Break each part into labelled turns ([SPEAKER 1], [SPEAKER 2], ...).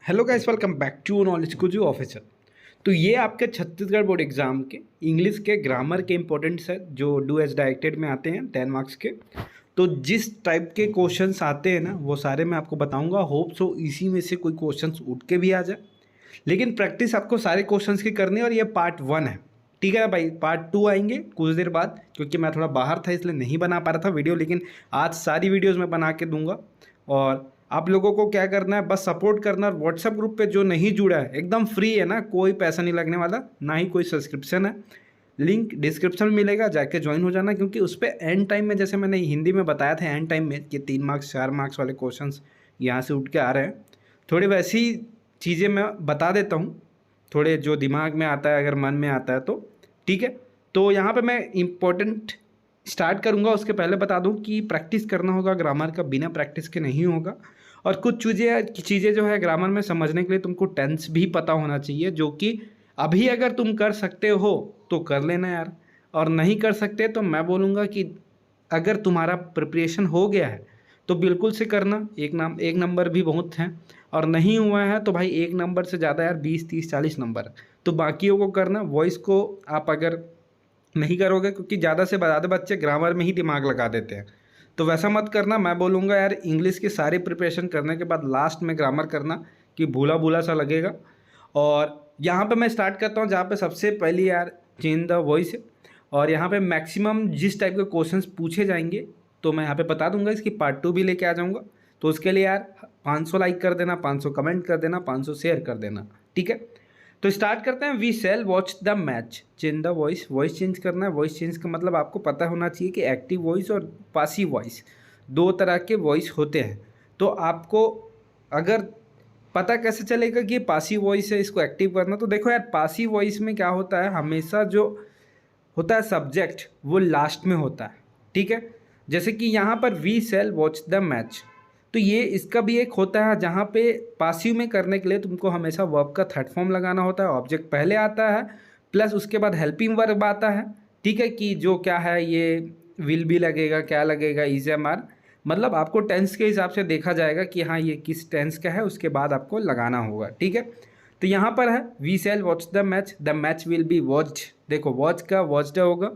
[SPEAKER 1] Hello guys, welcome back to knowledge Guju officer. तो ये आपके छत्तीसगढ़ बोर्ड एग्जाम के इंग्लिश के ग्रामर के इंपॉर्टेंट्स है जो डू एज डायरेक्टेड में आते हैं 10 मार्क्स के। तो जिस टाइप के क्वेश्चंस आते हैं ना वो सारे मैं आपको बताऊंगा। होप सो इसी में से कोई क्वेश्चंस उठ के भी आ जाए, लेकिन प्रैक्टिस आपको सारे क्वेश्चंस की करनी है। और ये पार्ट 1 है, ठीक है भाई। पार्ट 2 आएंगे कुछ देर बाद, क्योंकि मैं थोड़ा बाहर था इसलिए नहीं बना पा रहा था वीडियो, लेकिन आज सारी वीडियोज़ मैं बना के दूंगा। और आप लोगों को क्या करना है, बस सपोर्ट करना। और व्हाट्सएप ग्रुप पे जो नहीं जुड़ा है, एकदम फ्री है ना, कोई पैसा नहीं लगने वाला, ना ही कोई सब्सक्रिप्शन है। लिंक डिस्क्रिप्शन में मिलेगा, जाके ज्वाइन हो जाना। क्योंकि उस पर एंड टाइम में, जैसे मैंने हिंदी में बताया था एंड टाइम में कि 3 मार्क्स 4 मार्क्स वाले क्वेश्चन यहाँ से उठ के आ रहे हैं, थोड़ी वैसी चीज़ें मैं बता देता हूँ, थोड़े जो दिमाग में आता है, अगर मन में आता है तो ठीक है। तो यहाँ पे मैं इम्पोर्टेंट स्टार्ट करूँगा। उसके पहले बता दूँ कि प्रैक्टिस करना होगा ग्रामर का, बिना प्रैक्टिस के नहीं होगा। और कुछ चीज़ें जो है ग्रामर में समझने के लिए तुमको टेंस भी पता होना चाहिए, जो कि अभी अगर तुम कर सकते हो तो कर लेना यार, और नहीं कर सकते तो मैं बोलूँगा कि अगर तुम्हारा प्रिपरेशन हो गया है तो बिल्कुल से करना। एक नंबर भी बहुत हैं, और नहीं हुआ है तो भाई एक नंबर से ज़्यादा यार 20 30 40 नंबर, तो बाकियों को करना। वॉइस को आप अगर नहीं करोगे, क्योंकि ज़्यादा से ज़्यादा बच्चे ग्रामर में ही दिमाग लगा देते हैं, तो वैसा मत करना। मैं बोलूँगा यार इंग्लिश की सारी प्रिपरेशन करने के बाद लास्ट में ग्रामर करना, कि भूला भूला सा लगेगा। और यहाँ पे मैं स्टार्ट करता हूँ, जहाँ पे सबसे पहली यार चेंज द वॉइस है। और यहाँ पे मैक्सिमम जिस टाइप के क्वेश्चंस पूछे जाएंगे तो मैं यहाँ पे बता दूंगा, इसकी पार्ट 2 भी लेके आ जाऊँगा। तो उसके लिए यार 500 लाइक कर देना, 500 कमेंट कर देना, 500 शेयर कर देना, ठीक है। तो स्टार्ट करते हैं। We shall watch the match, change the voice. Voice change करना है। वॉइस चेंज का मतलब आपको पता होना चाहिए कि एक्टिव वॉइस और पासिव वॉइस, दो तरह के वॉइस होते हैं। तो आपको अगर पता कैसे चलेगा कि ये पासिव वॉइस है, इसको एक्टिव करना, तो देखो यार पासिव वॉइस में क्या होता है, हमेशा जो होता है सब्जेक्ट वो लास्ट में होता है, ठीक है। जैसे कि यहाँ पर we shall watch the match, तो ये इसका भी एक होता है, जहाँ पे पासिव में करने के लिए तुमको हमेशा वर्ब का थर्ड फॉर्म लगाना होता है। ऑब्जेक्ट पहले आता है, प्लस उसके बाद हेल्पिंग वर्ब आता है, ठीक है। कि जो क्या है, ये विल भी लगेगा, क्या लगेगा, इज एम आर, मतलब आपको टेंस के हिसाब से देखा जाएगा कि हाँ ये किस टेंस का है, उसके बाद आपको लगाना होगा, ठीक है। तो यहाँ पर है we shall watch the match will be watched. देखो वॉच का वॉच्ड होगा,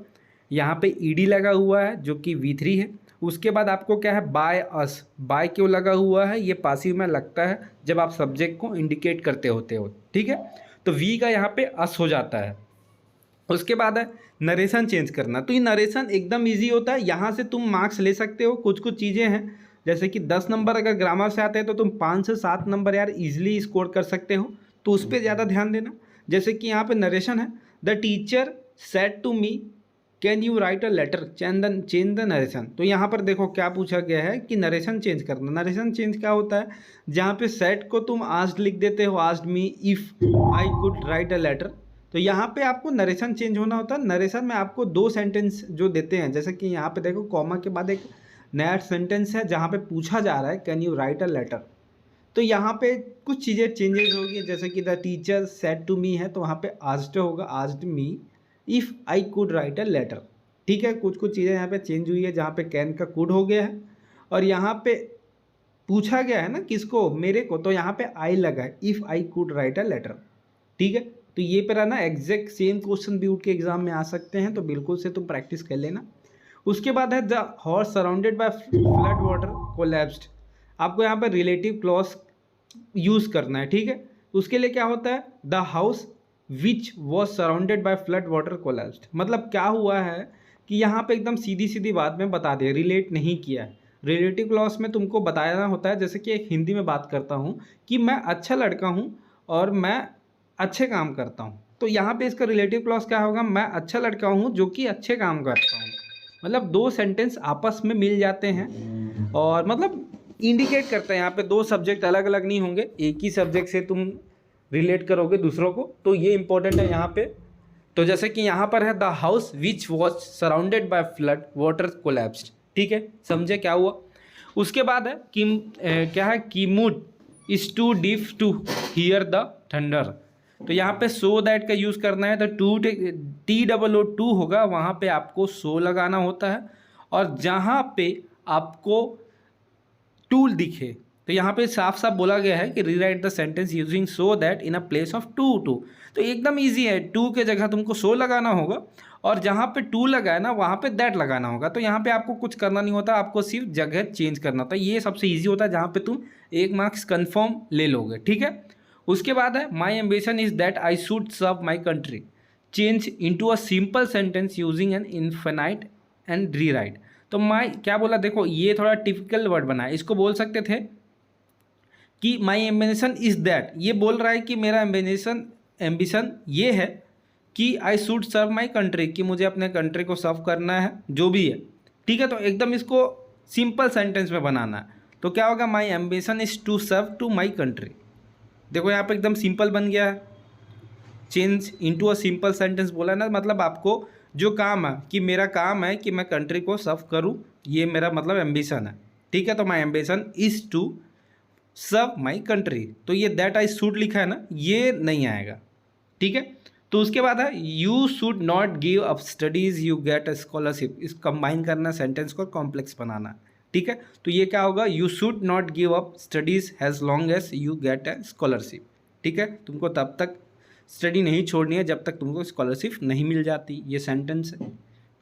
[SPEAKER 1] यहाँ पे ईडी लगा हुआ है जो कि V3 है। उसके बाद आपको क्या है, बाय अस। बाय क्यों लगा हुआ है, ये पासिव में लगता है जब आप सब्जेक्ट को इंडिकेट करते होते हो, ठीक है। तो वी का यहाँ पे अस हो जाता है। उसके बाद है नरेशन चेंज करना। तो ये नरेशन एकदम इजी होता है, यहाँ से तुम मार्क्स ले सकते हो। कुछ कुछ चीज़ें हैं, जैसे कि 10 नंबर अगर ग्रामर से आते हैं तो तुम 5 से 7 नंबर यार इजीली स्कोर कर सकते हो, तो उस पर ज़्यादा ध्यान देना। जैसे कि यहाँ पे नरेशन है, the teacher said to me can you write a letter change the narration. तो यहाँ पर देखो क्या पूछा गया है कि नरेशन चेंज करना। नरेशन चेंज क्या होता है, जहाँ पे सेड को तुम आस्क्ड लिख देते हो, asked me if I could write a letter, तो यहाँ पे आपको नरेशन चेंज होना होता है। नरेशन में आपको 2 सेंटेंस जो देते हैं, जैसे कि यहाँ पे देखो कॉमा के बाद एक नया सेंटेंस है जहाँ पे पूछा जा रहा है can you write a letter, तो यहाँ पे कुछ चीज़ें चेंजेस होगी। जैसे कि the teacher said to me है, तो वहाँ पे आस्क्ड होगा, asked me if I could write a letter, ठीक है। कुछ कुछ चीज़ें यहाँ पे चेंज हुई है, जहाँ पे कैन का कुड हो गया है। और यहाँ पे पूछा गया है ना किसको, मेरे को, तो यहाँ पे आई लगा है, if I could write a letter, ठीक है। तो ये पर है ना एग्जैक्ट सेम क्वेश्चन भी उठ के एग्जाम में आ सकते हैं, तो बिल्कुल से तुम प्रैक्टिस कर लेना। उसके बाद है the horse surrounded by flood water collapsed. आपको यहाँ पर रिलेटिव क्लॉज यूज़ करना है, ठीक है। उसके लिए क्या होता है, the house which was surrounded by flood water collapsed, मतलब क्या हुआ है कि यहाँ पे एकदम सीधी सीधी बात में बता दे, रिलेट नहीं किया है। रिलेटिव क्लॉज में तुमको बताना होता है, जैसे कि एक हिंदी में बात करता हूँ कि मैं अच्छा लड़का हूँ और मैं अच्छे काम करता हूँ, तो यहाँ पे इसका रिलेटिव क्लॉज क्या होगा, मैं अच्छा लड़का हूँ जो कि अच्छे काम करता हूँ। मतलब 2 सेंटेंस आपस में मिल जाते हैं, और मतलब इंडिकेट करते हैं। यहाँ पे 2 सब्जेक्ट अलग अलग नहीं होंगे, एक ही सब्जेक्ट से तुम रिलेट करोगे दूसरों को, तो ये इंपॉर्टेंट है यहाँ पे। तो जैसे कि यहाँ पर है the house which was surrounded by flood water collapsed, ठीक है, समझे क्या हुआ। उसके बाद है कि क्या है, कीमूड is too deep to hear the thunder. तो यहाँ पे सो दैट का यूज़ करना है, तो TOO होगा, वहाँ पे आपको सो लगाना होता है। और जहाँ पे आपको टूल दिखे, तो यहाँ पे साफ साफ बोला गया है कि rewrite the sentence using so that in a place of too to. तो एकदम ईजी है, टू के जगह तुमको सो लगाना होगा और जहाँ पे टू लगा है ना वहाँ पे दैट लगाना होगा। तो यहाँ पे आपको कुछ करना नहीं होता, आपको सिर्फ जगह चेंज करना होता है। ये सबसे ईजी होता है जहाँ पे तुम 1 मार्क्स कन्फर्म ले लोगे, ठीक है। उसके बाद है my ambition is that I should serve my country, change into a simple sentence using an infinite and rewrite. तो माई क्या बोला, देखो ये थोड़ा टिपिकल वर्ड बना है, इसको बोल सकते थे कि माई एम्बिशन इज दैट, ये बोल रहा है कि मेरा एम्बिशन ये है कि आई शुड सर्व माई कंट्री, कि मुझे अपने कंट्री को सर्व करना है जो भी है, ठीक है। तो एकदम इसको सिंपल सेंटेंस में बनाना है। तो क्या होगा, my ambition is to serve to my country. देखो यहाँ पे एकदम सिंपल बन गया है, change into a simple sentence बोला ना, मतलब आपको जो काम है कि मेरा काम है कि मैं कंट्री को सर्व करूँ, ये मेरा मतलब एम्बिशन है, ठीक है। तो my ambition is to serve my country. तो ये दैट आई शुड लिखा है ना, ये नहीं आएगा, ठीक है। तो उसके बाद है you should not give up studies you get a scholarship. इस कंबाइन करना सेंटेंस को कॉम्प्लेक्स बनाना, ठीक है। तो ये क्या होगा, you should not give up studies as long as you get a scholarship, ठीक है। तुमको तब तक स्टडी नहीं छोड़नी है जब तक तुमको स्कॉलरशिप नहीं मिल जाती, ये सेंटेंस है,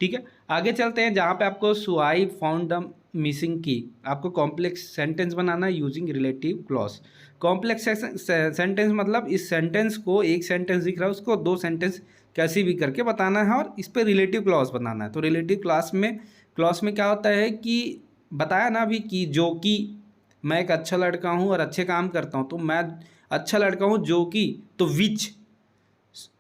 [SPEAKER 1] ठीक है। आगे चलते हैं जहाँ पे आपको सुआई फाउंड द मिसिंग की, आपको कॉम्प्लेक्स सेंटेंस बनाना है using relative clause. Complex sentence मतलब इस सेंटेंस को, एक सेंटेंस दिख रहा है उसको 2 सेंटेंस कैसे भी करके बताना है और इस पर रिलेटिव क्लॉज बनाना है। तो रिलेटिव क्लॉज में क्या होता है कि बताया ना अभी कि जो कि मैं एक अच्छा लड़का हूँ और अच्छे काम करता हूँ, तो मैं अच्छा लड़का हूँ जो कि, तो विच,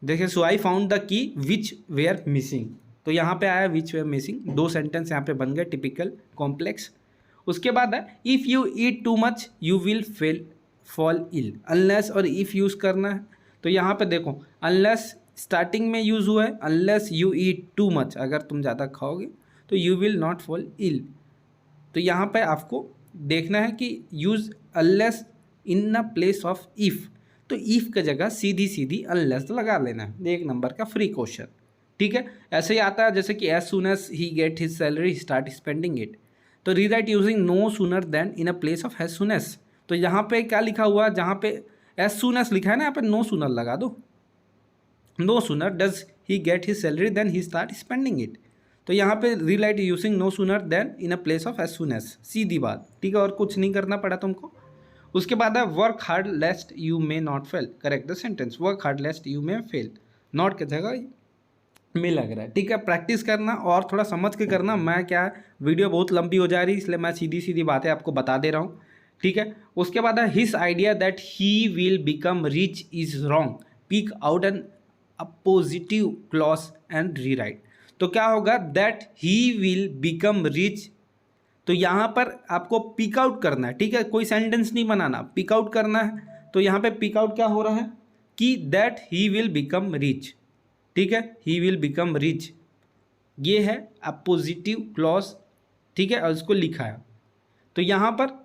[SPEAKER 1] देखिए सो I found the key which where missing, तो यहाँ पे आया विच वेयर मिसिंग, 2 सेंटेंस यहाँ पे बन गए टिपिकल कॉम्प्लेक्स। उसके बाद है if you eat too much you will fall ill. Unless और इफ़ यूज़ करना है, तो यहाँ पे देखो अनलेस स्टार्टिंग में यूज़ हुआ है, unless you eat too much, अगर तुम ज़्यादा खाओगे तो you will not fall ill. तो यहाँ पे आपको देखना है कि use unless in the place of if, तो इफ़ की जगह सीधी सीधी अनलेस लगा लेना है, 1 नंबर का फ्री क्वेश्चन, ठीक है। ऐसे ही आता है जैसे कि as soon as he get his salary start spending it. तो rewrite using no sooner than in a place of as soon as. तो यहाँ पे क्या लिखा हुआ है, जहाँ पे एज सुन एज लिखा है ना, यहाँ पे नो सूनर लगा दो, no sooner does he get his salary then he start spending it. तो यहाँ पे rewrite using no sooner than in a place of as soon as, सीधी बात, ठीक है। और कुछ नहीं करना पड़ा तुमको। उसके बाद है work hard लेस्ट you may not fail, correct the sentence, work hard लेस्ट you may fail, not की जगह में लग रहा है, ठीक है। प्रैक्टिस करना और थोड़ा समझ के करना। मैं क्या, वीडियो बहुत लंबी हो जा रही है इसलिए मैं सीधी सीधी बातें आपको बता दे रहा हूँ, ठीक है। उसके बाद है his idea that he will become rich is wrong, pick out an appositive clause and rewrite. तो क्या होगा, that he will become rich, तो यहाँ पर आपको पिक आउट करना है, ठीक है। कोई सेंटेंस नहीं बनाना, पिक आउट करना है। तो यहाँ पे पिक आउट क्या हो रहा है कि that he will become rich, ठीक है, ही विल बिकम रिच, ये है अपोजिटिव क्लॉज, ठीक है, और उसको लिखा है। तो यहाँ पर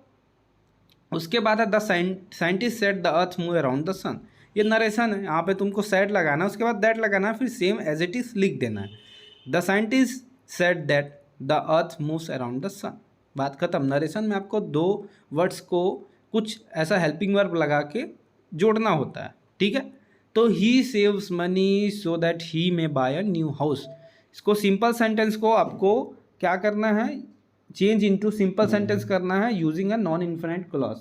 [SPEAKER 1] उसके बाद है the scientist set the earth move around the sun, ये नरेशन है, यहाँ पे तुमको सेट लगाना है, उसके बाद दैट लगाना है, फिर सेम एज इट इज लिख देना है। The scientist set that the earth moves around the sun, बात खत्म। नरेशन में आपको 2 वर्ड्स को कुछ ऐसा हेल्पिंग वर्ब लगा के जोड़ना होता है, ठीक है। तो he saves money so that he may buy a new house, इसको सिंपल सेंटेंस को आपको क्या करना है, चेंज इनटू सिंपल सेंटेंस करना है using a non infinite clause.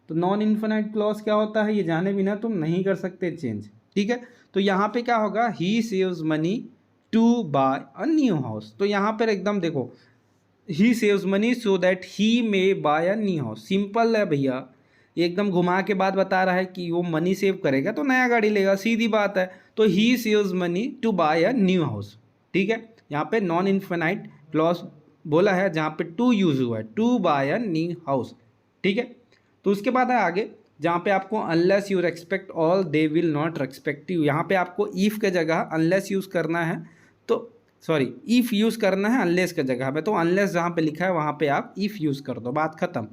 [SPEAKER 1] तो नॉन इन्फिनाइट क्लॉज क्या होता है, ये जाने बिना तुम नहीं कर सकते चेंज, ठीक है। तो यहाँ पे क्या होगा, he saves money to buy a new house. तो यहाँ पर एकदम देखो, he saves money so that he may buy a new house, simple है भैया, एकदम घुमा के बात बता रहा है कि वो मनी सेव करेगा तो नया गाड़ी लेगा, सीधी बात है। तो he saves money to buy a new house, ठीक है। यहाँ पे नॉन इन्फिनाइट क्लॉज बोला है जहाँ पे टू यूज हुआ है, to buy a new house, ठीक है। तो उसके बाद है आगे जहाँ पे आपको unless you respect all they will not respect you, यहाँ पे आपको इफ़ के जगह अनलेस यूज़ करना है, तो सॉरी इफ़ यूज़ करना है अनलेस के जगह पे। तो अनलेस जहाँ पे लिखा है वहाँ पे आप इफ़ यूज़ कर दो, बात खत्म।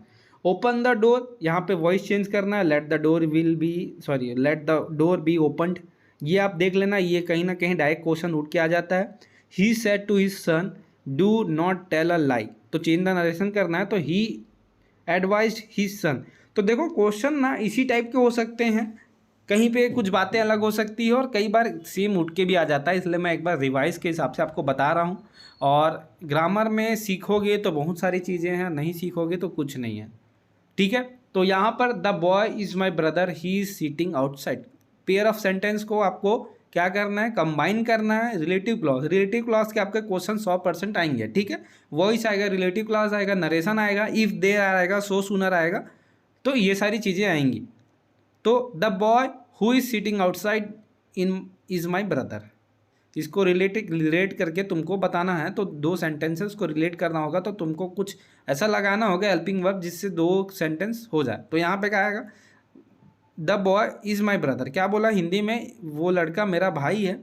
[SPEAKER 1] ओपन द डोर, यहाँ पे वॉइस चेंज करना है, let the door will be, sorry let the door B opened, ये आप देख लेना, ये कहीं ना कहीं डायरेक्ट क्वेश्चन उठ के आ जाता है। He said to his son do not tell a lie, तो चेंज द नरेशन करना है, तो ही एडवाइज्ड हिज सन, तो देखो क्वेश्चन ना इसी टाइप के हो सकते हैं, कहीं पे कुछ बातें अलग हो सकती है और कई बार सेम उठ के भी आ जाता है, इसलिए मैं एक बार रिवाइज के हिसाब से आपको बता रहा हूँ। और ग्रामर में सीखोगे तो बहुत सारी चीज़ें हैं, नहीं सीखोगे तो कुछ नहीं है, ठीक है। तो यहाँ पर the boy is my brother he is sitting outside, pair of sentence को आपको क्या करना है, कंबाइन करना है। रिलेटिव क्लॉज के आपके क्वेश्चन 100% आएंगे, ठीक है। वॉइस आएगा, रिलेटिव क्लॉज आएगा, नरेशन आएगा, इफ देयर आएगा, सो सूनर आएगा, तो ये सारी चीज़ें आएंगी। तो the boy who is sitting outside in is my brother, इसको रिलेट करके तुमको बताना है। तो दो सेंटेंसेस को रिलेट करना होगा, तो तुमको कुछ ऐसा लगाना होगा हेल्पिंग वर्ब जिससे दो सेंटेंस हो जाए। तो यहाँ पे क्या आएगा, the boy is my brother, क्या बोला हिंदी में, वो लड़का मेरा भाई है,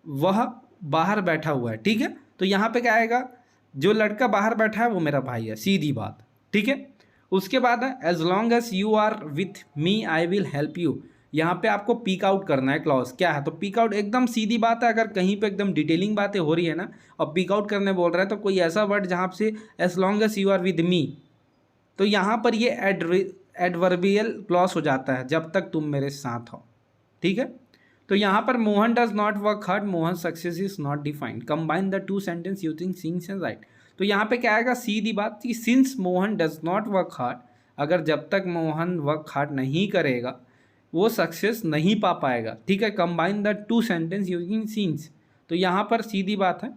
[SPEAKER 1] वह बाहर बैठा हुआ है, ठीक है। तो यहाँ पे क्या आएगा, जो लड़का बाहर बैठा है वो मेरा भाई है, सीधी बात, ठीक है। उसके बाद है as long as you are with me I will help you, यहाँ पे आपको पीक आउट करना है क्लॉज क्या है। तो पीक आउट एकदम सीधी बात है, अगर कहीं पे एकदम डिटेलिंग बातें हो रही है ना और पीक आउट करने बोल रहे हैं, तो कोई ऐसा वर्ड जहाँ से as long as you are with me, तो यहाँ पर ये एडवर्बियल क्लॉज हो जाता है, जब तक तुम मेरे साथ हो, ठीक है। तो यहाँ पर Mohan does not work hard, Mohan success is not defined, combine the two sentence using since and right. तो यहाँ पे क्या आएगा, सीधी बात कि since Mohan does not work hard, अगर जब तक मोहन वर्क हार्ड नहीं करेगा वो सक्सेस नहीं पा पाएगा, ठीक है। Combine the two sentence using since, तो यहाँ पर सीधी बात है,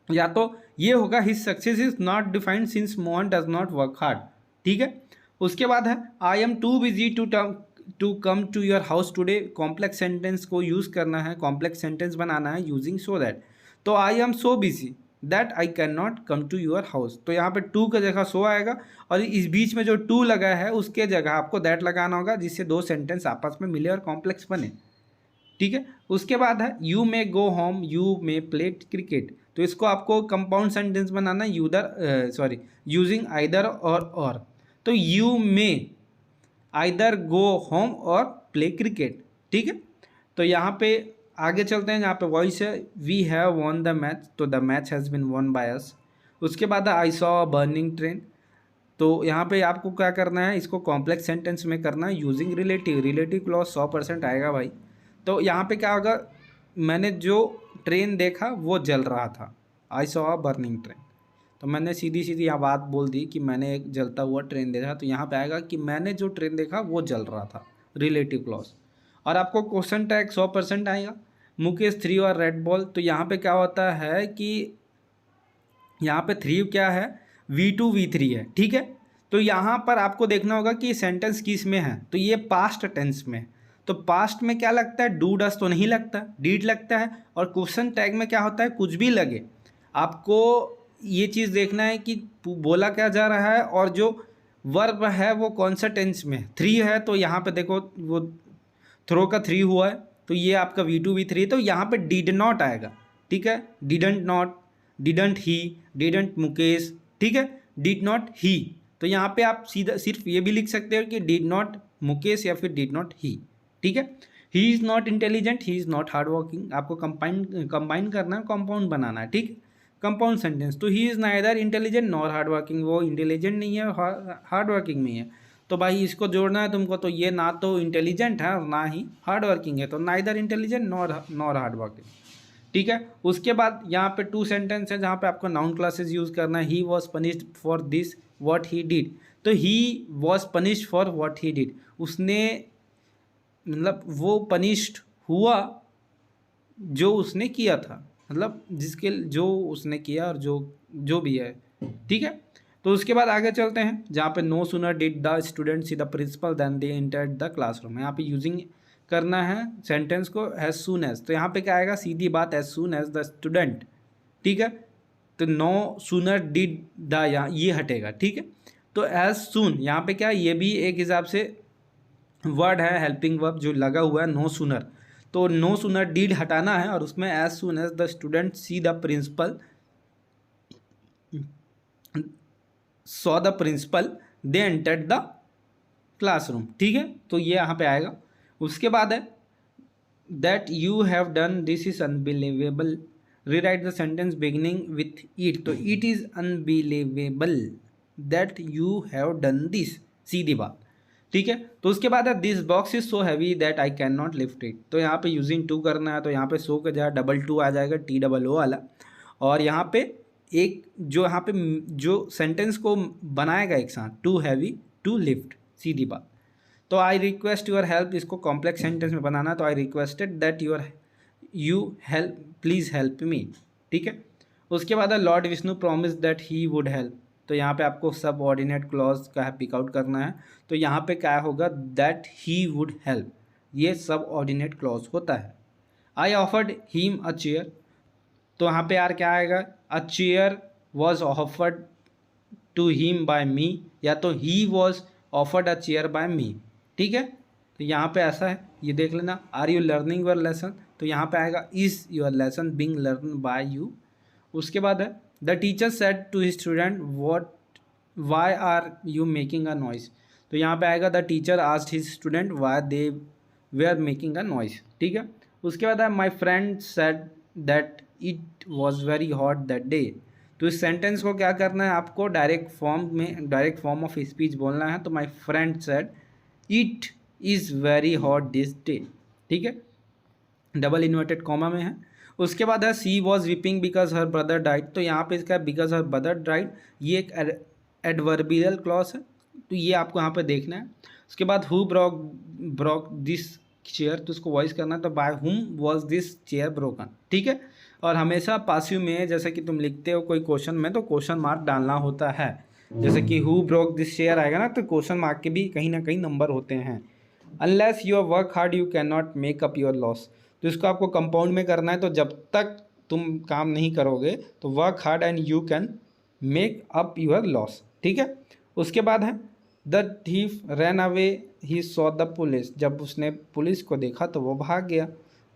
[SPEAKER 1] या तो ये होगा his success is not defined since Mohan does not work hard, ठीक है। उसके बाद है I am too busy to come to your house today, complex sentence को यूज़ करना है, कॉम्प्लेक्स सेंटेंस बनाना है यूजिंग सो दैट। तो I am so busy that I can not come to your house, तो यहाँ पे टू की जगह सो आएगा, और इस बीच में जो टू लगा है उसके जगह आपको दैट लगाना होगा, जिससे दो सेंटेंस आपस में मिले और कॉम्प्लेक्स बने, ठीक है। उसके बाद है you may go home you may play cricket, तो इसको आपको कंपाउंड सेंटेंस बनाना है, यूजिंग आइदर और। तो you may either go home और प्ले क्रिकेट, ठीक है। तो यहाँ पे आगे चलते हैं, यहाँ पे वॉइस है we have won the match, तो the match has been won by us. उसके बाद I saw a burning train, तो यहाँ पे आपको क्या करना है, इसको कॉम्प्लेक्स सेंटेंस में करना है यूजिंग रिलेटिव क्लॉज 100% आएगा भाई। तो यहाँ पे क्या होगा, मैंने जो ट्रेन देखा वो जल रहा था, आई सॉ अ बर्निंग ट्रेन, तो मैंने सीधी यहाँ बात बोल दी कि मैंने एक जलता हुआ ट्रेन देखा, तो यहाँ पे आएगा कि मैंने जो ट्रेन देखा वो जल रहा था, रिलेटिव क्लॉज। और आपको क्वेश्चन टैग 100% आएगा, मुकेश 3 और रेड बॉल, तो यहाँ पे क्या होता है कि यहाँ पे 3 क्या है, V2 V3 है, ठीक है। तो यहाँ पर आपको देखना होगा कि सेंटेंस किस में है, तो ये पास्ट टेंस में है। तो पास्ट में क्या लगता है, डू डस तो नहीं लगता, डीड लगता है। और क्वेश्चन टैग में क्या होता है, कुछ भी लगे, आपको ये चीज़ देखना है कि बोला क्या जा रहा है और जो वर्ब है वो कौन सा टेंस में है। 3 है तो यहाँ पे देखो वो थ्रो का 3 हुआ है, तो ये आपका V2 V3, तो यहाँ पे डिड नॉट आएगा, ठीक है। Didn't not, didn't he, didn't Mukesh, ठीक है, डिड नॉट ही। तो यहाँ पे आप सीधा सिर्फ ये भी लिख सकते हो कि डिड नॉट मुकेश या फिर डिड नॉट ही, ठीक है। He is not intelligent, he is not hard working, आपको कंबाइन करना है, कंपाउंड बनाना है, ठीक है, कंपाउंड सेंटेंस। तो he is neither intelligent nor hard working, वो इंटेलिजेंट नहीं है, हार्ड वर्किंग नहीं है। तो भाई इसको जोड़ना है तुमको, तो ये ना तो इंटेलिजेंट है और ना ही हार्ड वर्किंग है, तो neither intelligent nor hard working, ठीक है। उसके बाद यहाँ पे 2 सेंटेंस है जहाँ पे आपको नाउन क्लासेस यूज़ करना है। He was punished for this what he did, तो he was punished for what he did, उसने मतलब वो पनिश्ड हुआ जो उसने किया था, मतलब जिसके जो उसने किया और जो भी है, ठीक है। तो उसके बाद आगे चलते हैं जहाँ पे no sooner did the student see the principal then they entered the classroom, यहाँ पे यूजिंग करना है सेंटेंस को एज सून एज, तो यहाँ पे क्या आएगा, सीधी बात, as soon as the student, ठीक है। तो नो सूनर डिड द, यहाँ ये हटेगा, ठीक है। तो एज सून यहाँ पे क्या, ये भी एक हिसाब से वर्ड है, हेल्पिंग वर्ब जो लगा हुआ है नो सूनर, तो नो सूनर डिड हटाना है और उसमें as soon as the student see the principal saw the principal they entered the classroom, ठीक है। तो ये यहाँ पे आएगा। उसके बाद है that you have done this is unbelievable, rewrite the sentence beginning with it, तो it is unbelievable that you have done this, सीधी बात। ठीक है। तो उसके बाद है this box is so heavy that I can not lift it. तो यहाँ पे यूजिंग टू करना है, तो यहाँ पे सो के जगह डबल टू आ जाएगा, TOO वाला। और यहाँ पे एक जो यहाँ पे जो सेंटेंस को बनाएगा एक साथ, टू हैवी टू लिफ्ट, सीधी बात। तो आई रिक्वेस्ट यूर हेल्प, इसको कॉम्प्लेक्स सेंटेंस में बनाना, तो I requested that you help, please help me. ठीक है। उसके बाद है Lord Vishnu promise that he would help. तो यहाँ पे आपको सब ऑर्डिनेट क्लॉज का पिक आउट करना है। तो यहाँ पे क्या होगा, दैट ही वुड हेल्प, ये सब ऑर्डिनेट क्लॉज होता है। I offered him a chair. तो यहाँ पे यार क्या आएगा, a chair was offered to him by me, या तो he was offered a chair by me. ठीक है। तो यहाँ पे ऐसा है, ये देख लेना। Are you learning your lesson, तो यहाँ पे आएगा is your lesson being learn by you. उसके बाद है the teacher said to his student what why are you making a noise. तो यहाँ पे आएगा the teacher asked his student why they were making a noise. ठीक है। उसके बाद है my friend said that it was very hot that day. तो इस सेंटेंस को क्या करना है आपको, डायरेक्ट फॉर्म ऑफ स्पीच बोलना है। तो माई friend said it is very hot this day. ठीक है, डबल इन्वर्टेड कॉमा में है। उसके बाद है she was weeping because her brother died. तो यहाँ पे इसका बिकॉज हर ब्रदर डाइड, ये एक एडवर्बियल क्लॉज है, तो ये आपको यहाँ पे देखना है। उसके बाद हु ब्रोक दिस चेयर, तो उसको वॉइस करना है, तो by whom was this chair broken. ठीक है। और हमेशा पासिव में जैसे कि तुम लिखते हो कोई क्वेश्चन में, तो क्वेश्चन मार्क डालना होता है। जैसे कि हु ब्रोक दिस चेयर आएगा ना, तो क्वेश्चन मार्क के भी कहीं ना कहीं नंबर होते हैं। Unless you work hard you can not make up your loss. तो इसको आपको कंपाउंड में करना है, तो जब तक तुम काम नहीं करोगे तो work hard and you can make up your loss. ठीक है। उसके बाद है the thief ran away he saw the police. जब उसने पुलिस को देखा तो वो भाग गया।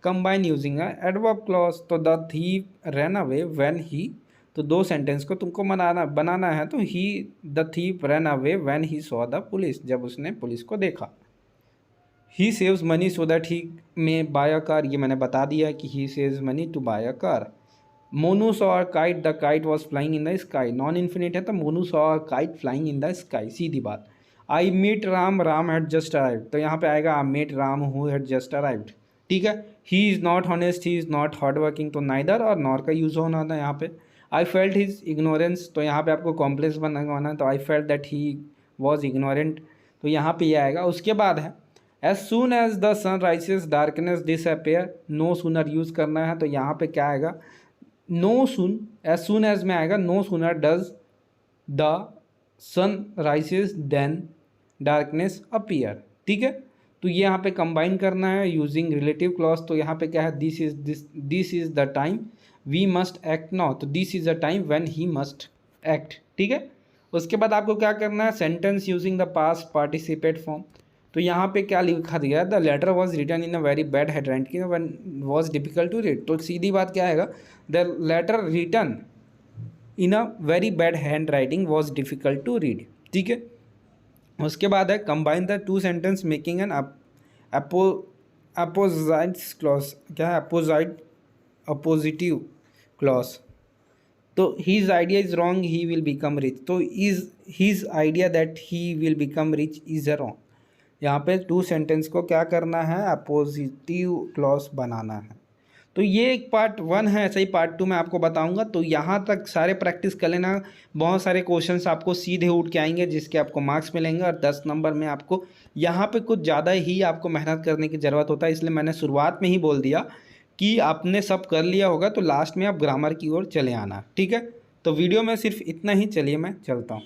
[SPEAKER 1] Combine using a adverb clause, तो the thief ran away when he, तो दो सेंटेंस को तुमको बनाना है। तो he the thief ran away when he saw the police, जब उसने पुलिस को देखा। ही saves money so that he may buy a car, ये मैंने बता दिया कि he saves money to buy a car. Monu saw a kite, the kite was flying in the sky. Non infinite है, तो Monu saw a kite flying in the sky, सीधी बात। I meet Ram, Ram had just arrived. तो यहाँ पे आएगा I meet Ram who had just arrived. ठीक है। He is not honest, he is not hard working, तो नाइदर और नॉर का यूज़ होना था यहाँ पे। आई फेल्ट हिज इग्नोरेंस, तो यहाँ पे आपको कॉम्प्लेक्स बनवाना है, तो I felt that he was ignorant, तो यहाँ पे ये आएगा। उसके बाद है as soon as the sun rises darkness disappear. No sooner use करना है, तो यहाँ पे क्या आएगा, no soon, as soon as में आएगा no sooner does the sun rises then darkness appear. ठीक है। तो ये यहाँ पे कंबाइन करना है यूजिंग रिलेटिव क्लॉज। तो यहाँ पे क्या है, this is the time we must act now, तो this is the time when he must act. ठीक है। उसके बाद आपको क्या करना है, sentence using the past participate form. तो यहाँ पे क्या लिखा दिया, the letter was written in a very bad hand writing when was difficult to read. तो सीधी बात क्या आएगा, the letter written in a very bad hand writing was difficult to read. ठीक है। उसके बाद है combine the two sentence making an opposites clause. क्या है, अपोजिटिव क्लॉज। तो his idea is wrong he will become rich, तो is his idea that he will become rich is a wrong. यहाँ पे टू सेंटेंस को क्या करना है, अपोजिटिव क्लॉज बनाना है। तो ये एक पार्ट 1 है, ऐसा ही पार्ट 2 मैं आपको बताऊंगा। तो यहाँ तक सारे प्रैक्टिस कर लेना, बहुत सारे क्वेश्चंस आपको सीधे उठ के आएंगे जिसके आपको मार्क्स मिलेंगे, और 10 नंबर में आपको यहाँ पे कुछ ज़्यादा ही आपको मेहनत करने की ज़रूरत होता है। इसलिए मैंने शुरुआत में ही बोल दिया कि आपने सब कर लिया होगा, तो लास्ट में आप ग्रामर की ओर चले आना। ठीक है। तो वीडियो में सिर्फ इतना ही, चलिए मैं चलता हूँ।